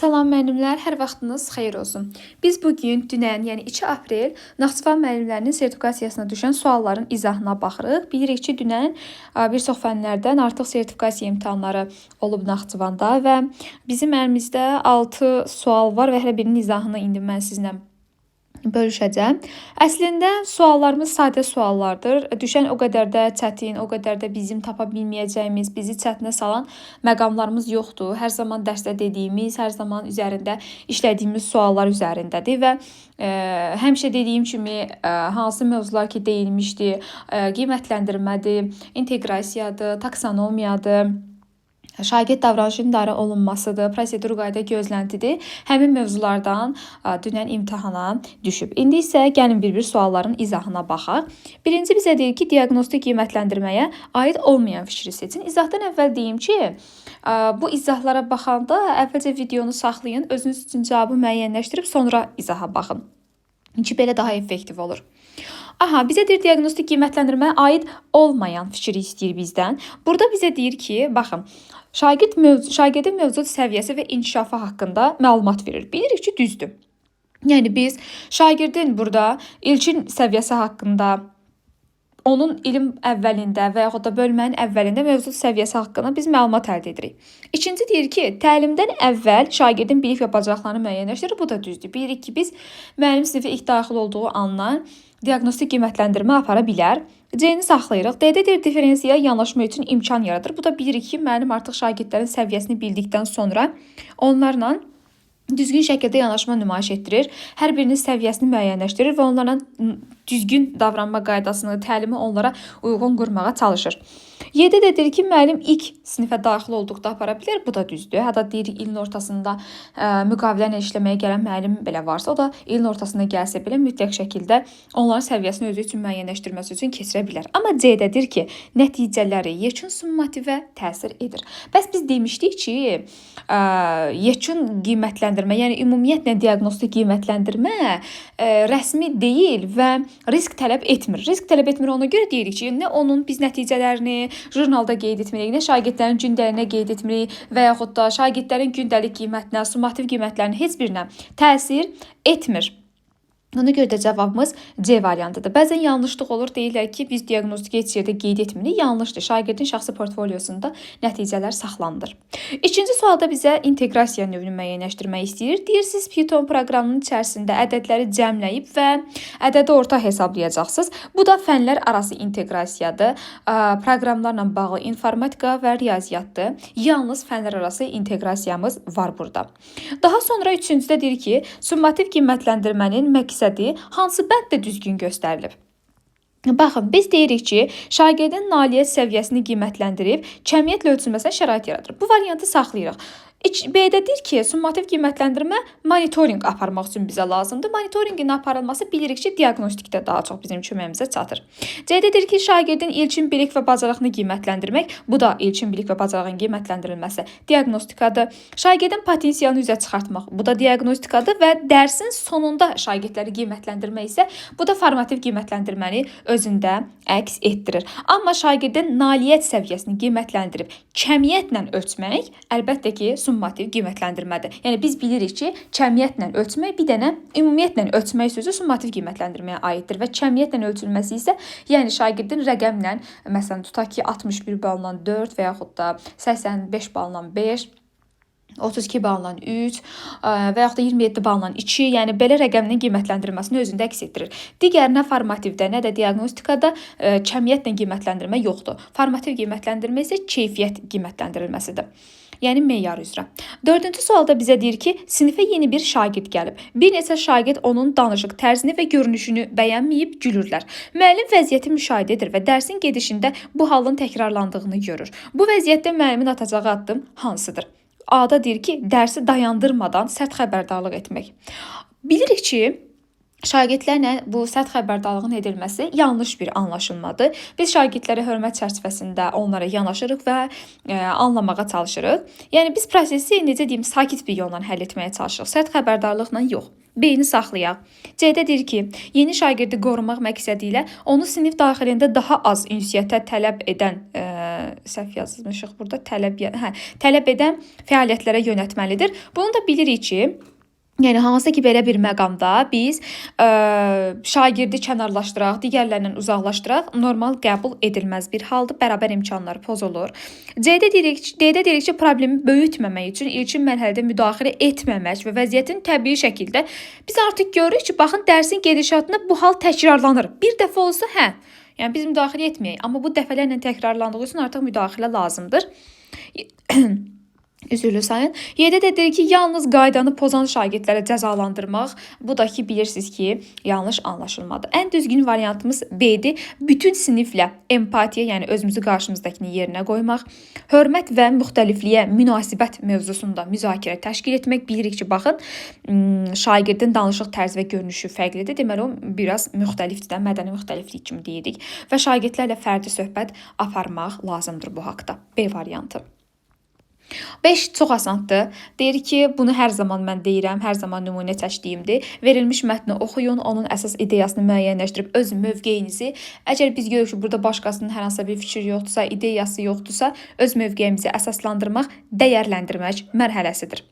Salam müəllimlər, hər vaxtınız xeyir olsun. Biz bugün dünən, yəni 2 aprel Naxçıvan müəllimlərinin sertifikasiyasına düşən sualların izahına baxırıq. Bilirik ki, dünən bir çox fənlərdən artıq sertifikasiya imtahanları olub Naxçıvanda və bizim əlimizdə 6 sual var və hər birinin izahını indi mən sizinlə bölüşəcəm. Əslində suallarımız sadə suallardır. Düşən o qədər də çətin, o qədər də bizim tapa bilməyəcəyimiz, bizi çətinə salan məqamlarımız yoxdur. Hər zaman dərsdə dediyimiz, hər zaman üzərində işlədiyimiz suallar üzərindədir və həmişə dediyim kimi hansı mövzular ki deyilmişdi, qiymətləndirmədir, inteqrasiyadır, taksonomiyadır, şagird davranışının idarə olunmasıdır, prosedur qayda gözləntidir. Həmin mövzulardan dünən imtahana düşüb. İndi isə gəlin bir-bir sualların izahına baxaq. Birinci bizə deyir ki, diaqnostik qiymətləndirməyə aid olmayan fikri seçin. İzahdan əvvəl deyim ki, bu izahlara baxanda əvvəlcə videonu saxlayın, özünüz üçün cavabı müəyyənləşdirib sonra izaha baxın. Çünki belə daha effektiv olur. Aha, bizə deyir diaqnostik qiymətləndirməyə aid olmayan fikri istəyir bizdən. Burada bizə deyir ki, baxın, şagirdin mövcud səviyyəsi və inkişafı haqqında məlumat verir. Bilirik ki, düzdür. Yəni biz şagirdin burada ilkin səviyyəsi haqqında, onun ilin əvvəlində və yaxud da bölmənin əvvəlində mövcud səviyyəsi haqqında biz məlumat əldə edirik. İkinci deyir ki, təlimdən əvvəl şagirdin bilik və bacarıqlarını müəyyənləşdirir. Bu da düzdür. Bilirik ki, biz müəllim sinifə ilk daxil olduğu andan diaqnostik qiymətləndirmə apara bilər. C-ni saxlayırıq. D-də deyir diferensial yanaşma üçün imkan yaradır. Bu da bilirik ki, müəllim artıq şagirdlərin səviyyəsini bildikdən sonra onlarla düzgün şəkildə yanaşma nümayiş etdirir. Hər birinin səviyyəsini müəyyənləşdirir və onlarla düzgün davranma qaydasını, təlimi onlara uyğun qurmağa çalışır. 7-də deyir ki, müəllim ilk sinifə daxil olduqda apara bilər. Bu da düzdür. Hətta deyir ilin ortasında müqavilə ilə işləməyə gələn müəllim belə varsa, o da ilin ortasında gəlsə belə mütləq şəkildə onların səviyyəsini özü üçün müəyyənləşdirməsi üçün keçirə bilər. Amma C-də deyir ki, nəticələri yekun summativə təsir edir. Bəs biz demişdik ki, yekun qiymətləndirmə, yəni ümumiyyətlə diaqnostik qiymətləndirmə rəsmi deyil və risk tələb etmir. Risk tələb etmir ona görə deyirik ki, nə onun biz nəticələrini jurnalda qeyd etmirik, nə şagirdlərin gündəliyinə qeyd etmirik və yaxud da şagirdlərin gündəlik qiymətinə, summativ qiymətlərin heç birinə təsir etmir. Ona görə də cavabımız C variantıdır. Bəzən yanlışlıq olur, deyirlər ki, biz diaqnostik heç yerdə qeyd etmirik. Yanlışdır. Şagirdin şəxsi portfolyosunda nəticələr saxlanılır. İkinci sualda bizə inteqrasiya növünü müəyyənləşdirmək istəyir. Deyir, siz Python proqramının içərisində ədədləri cəmləyib və ədədi orta hesablayacaqsınız. Bu da fənlər arası inteqrasiyadır. Proqramlarla bağlı informatika və riyaziyyatdır. Yalnız fənlər arası inteqrasiyamız var burada. Daha sonra üçüncüdə deyir ki, summativ qiymətləndirmənin məqsədi hansı bənddə düzgün göstərilib? Baxın, biz deyirik ki, şagirdin nailiyyət səviyyəsini qiymətləndirib, kəmiyyətlə ölçülməsinə şərait yaradır. Bu variantı saxlayırıq. B-də deyir ki, summativ qiymətləndirmə monitorinq aparmaq üçün bizə lazımdır. Monitorinqin aparılması bilirik ki, diaqnostikdə daha çox bizim köməyimizə çatır. C-də deyir ki, şagirdin ilkin bilik və bacarığını qiymətləndirmək, bu da ilkin bilik və bacarığın qiymətləndirilməsi diaqnostikadır. Şagirdin potensialını üzə çıxartmaq, bu da diaqnostikadır və dərsin sonunda şagirdləri qiymətləndirmək isə bu da formativ qiymətləndirməni özündə əks etdirir. Amma şagirdin nailiyyət səviyyəsini qiymətləndirib kəmiyyətlə ölçmək əlbəttə ki, summativ qiymətləndirmədir. Yəni biz bilirik ki, kəmiyyətlə ölçmək bir dənə ümumiyyətlə ölçmək sözü summativ qiymətləndirməyə aiddir və kəmiyyətlə ölçülməsi isə yəni şagirdin rəqəmlə, məsələn tutaq ki, 61 balla 4 və yaxud da 85 balla 5, 32 balla 3 və yaxud da 27 balla 2, yəni belə rəqəminin qiymətləndirməsini özündə əks etdirir. Digər nə formativdə, nə də diaqnostikada kəmiyyətlə qiymətləndirmə yoxdur. Formativ qiymətləndirmə isə keyfiyyət qiymətləndirilməsidir. Yəni meyar üzrə. Dördüncü sualda bizə deyir ki, sinifə yeni bir şagird gəlib. Bir neçə şagird onun danışıq tərzini və görünüşünü bəyənməyib gülürlər. Müəllim vəziyyəti müşahidə edir və dərsin gedişində bu halın təkrarlandığını görür. Bu vəziyyətdə müəllimin atacağı addım hansıdır? A-da deyir ki, dərsi dayandırmadan sərt xəbərdarlıq etmək. Bilirik ki, Şagirdlərlə bu səthi xəbərdarlığın edilməsi yanlış bir anlaşılmadır. Biz şagirdlərə hörmət çərçivəsində onlara yanaşırıq və anlamağa çalışırıq. Yəni biz prosesi necə deyim, sakit bir yolla həll etməyə çalışırıq. Səthi xəbərdarlıqla yox. Beyni saxlayaq. C-də deyir ki, yeni şagirdi qorumaq məqsədi ilə onu sinif daxilində daha az ünsiyyətə tələb edən səhv yazmışıq burada, tələb edən fəaliyyətlərə yönəltməlidir. Bunu da bilirik ki, yəni hansı ki belə bir məqamda biz şagirdi kənarlaşdıraq, digərlərindən uzaqlaşdıraq, normal qəbul edilməz bir haldır, bərabər imkanlar pozulur. D-də deyirik ki, problemi böyütməmək üçün ilkin mərhələdə müdaxilə etməmək və vəziyyətin təbii şəkildə biz artıq görürük ki, baxın dərsin gedişatında bu hal təkrarlanır. Bir dəfə olsa yəni biz müdaxilə etməyək, amma bu dəfələrlə təkrarlandığı üçün artıq müdaxilə lazımdır. Üzrlü sayın. Y-də də deyir ki, yalnız qaydanı pozan şagirdlərə cəzalandırmaq. Bu da ki, bilirsiniz ki, yanlış anlaşılmadır. Ən düzgün variantımız B-dir. Bütün siniflə empatiya, yəni özümüzü qarşımızdakini yerinə qoymaq, hörmət və müxtəlifliyə münasibət mövzusunda müzakirə təşkil etmək. Bilirik ki, baxın, şagirdin danışıq tərzi və görünüşü fərqlidir. Deməli, o biraz müxtəlifdir, mədəni müxtəliflik kimi deyirik və şagirdlərlə fərdi söhbət aparmaq lazımdır bu haqda. B variantı. 5 çox asandır. Deyir ki, bunu hər zaman mən deyirəm, hər zaman nümunə çəkdiyimdir. Verilmiş mətni oxuyun, onun əsas ideyasını müəyyənləşdirib öz mövqeyinizi. Əgər biz görürük ki, burada başqasının hər hansı bir fikir yoxdursa, ideyası yoxdursa, öz mövqeyimizi əsaslandırmaq, dəyərləndirmək mərhələsidir.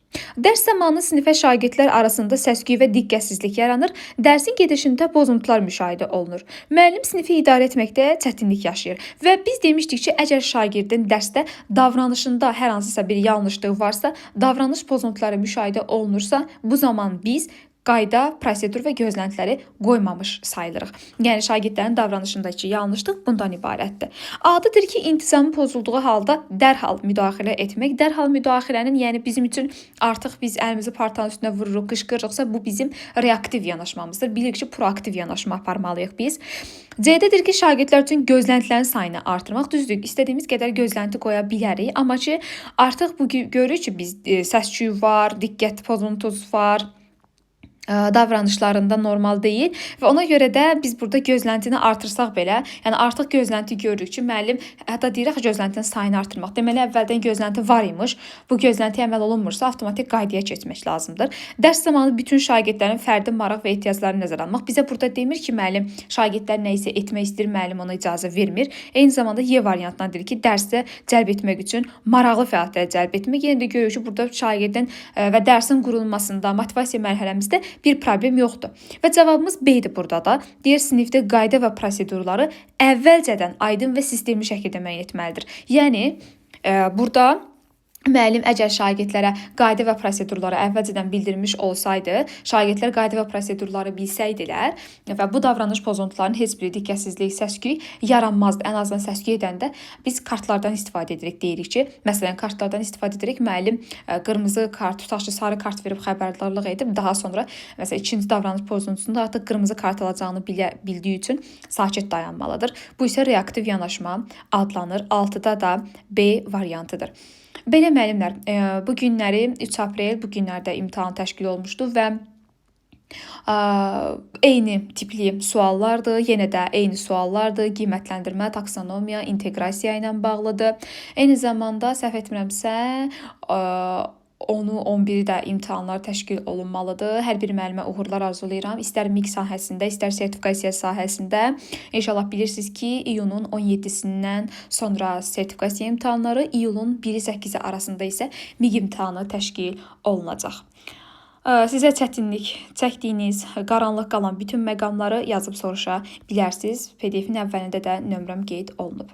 Dərs zamanı sinifə şagirdlər arasında səs-küy və diqqətsizlik yaranır, dərsin gedişində pozuntular müşahidə olunur. Müəllim sinifi idarə etməkdə çətinlik yaşayır və biz demişdik ki, əgər şagirdin dərsdə davranışında hər hansısa bir yanlışlığı varsa, davranış pozuntuları müşahidə olunursa, bu zaman biz qayda, prosedur və gözləntiləri qoymamış sayılırıq. Yəni şagirdlərin davranışındakı yanlışlıq bundan ibarətdir. A-dır ki, intizamın pozulduğu halda dərhal müdaxilə etmək. Dərhal müdaxilənin, yəni bizim üçün artıq biz əlimizi partanın üstünə vururuq, qışqırırıqsa, bu bizim reaktiv yanaşmamızdır. Bilirik ki, proaktiv yanaşma aparmalıyıq biz. C-dədir ki, şagirdlər üçün gözləntilərin sayını artırmaq. Düzdür, istədiyimiz qədər gözlənti qoya bilərik, amma ki, artıq bu görürük ki, biz səs-küy var, diqqət pozuntusu var, davranışlarında normal deyil və ona görə də biz burada gözləntini artırsaq belə, yəni artıq gözlənti görürük ki, müəllim hətta deyirək gözləntinin sayını artırmaq. Deməli əvvəldən gözlənti var imiş. Bu gözləntiyə əməl olunmursa, avtomatik qaydaya keçmək lazımdır. Dərs zamanı bütün şagirdlərin fərdi maraq və ehtiyaclarını nəzərə almaq. Bizə burada demir ki, müəllim şagirdlər nə isə etmək istəyir, müəllim ona icazə vermir. Eyni zamanda Y variantından deyir ki, dərsdə cəlb etmək üçün maraqlı fəaliyyətlərə cəlb etmək. Yenə də görürük ki, burada şagirdin və dərsin qurulmasında, motivasiya mərhələmizdə bir problem yoxdur. Və cavabımız B-dir burada da. Deyir, sinifdə qayda və prosedurları əvvəlcədən aydın və sistemli şəkildə müəyyən etməlidir. Yəni, burada müəllim əgər şagirdlərə qayda və prosedurları əvvəlcədən bildirmiş olsaydı, şagirdlər qayda və prosedurları bilsəydilər və bu davranış pozuntularının heç biri diqqətsizlik, səs-küy yaranmazdı. Ən azından səs-küy edəndə biz kartlardan istifadə edirik, deyirik ki, məsələn, kartlardan istifadə edirik, müəllim qırmızı kart, tutaq ki, sarı kart verib xəbərdarlıq edib, daha sonra məsələn, ikinci davranış pozuntusunda artıq qırmızı kart alacağını bildiyi üçün sakit dayanmalıdır. Bu isə reaktiv yanaşma adlanır. 6-da da B variantıdır. Belə müəllimlər, bu günləri 3 aprel bu günlərdə imtahan təşkil olmuşdu və eyni tipli suallardır, yenə də eyni suallardır, qiymətləndirmə, taksonomiya, inteqrasiya ilə bağlıdır. Eyni zamanda səhv etmirəmsə, 10-u, 11-i də imtahanlar təşkil olunmalıdır. Hər bir müəllimə uğurlar arzulayıram. İstər MİQ sahəsində, istər sertifikasiya sahəsində. İnşallah bilirsiniz ki, iyunun 17-sindən sonra sertifikasiya imtahanları, iyulun 1-8-i arasında isə MİQ imtahanı təşkil olunacaq. Sizə çətinlik çəkdiyiniz, qaranlıq qalan bütün məqamları yazıb soruşa bilərsiniz. PDF-in əvvəlində də nömrəm qeyd olunub.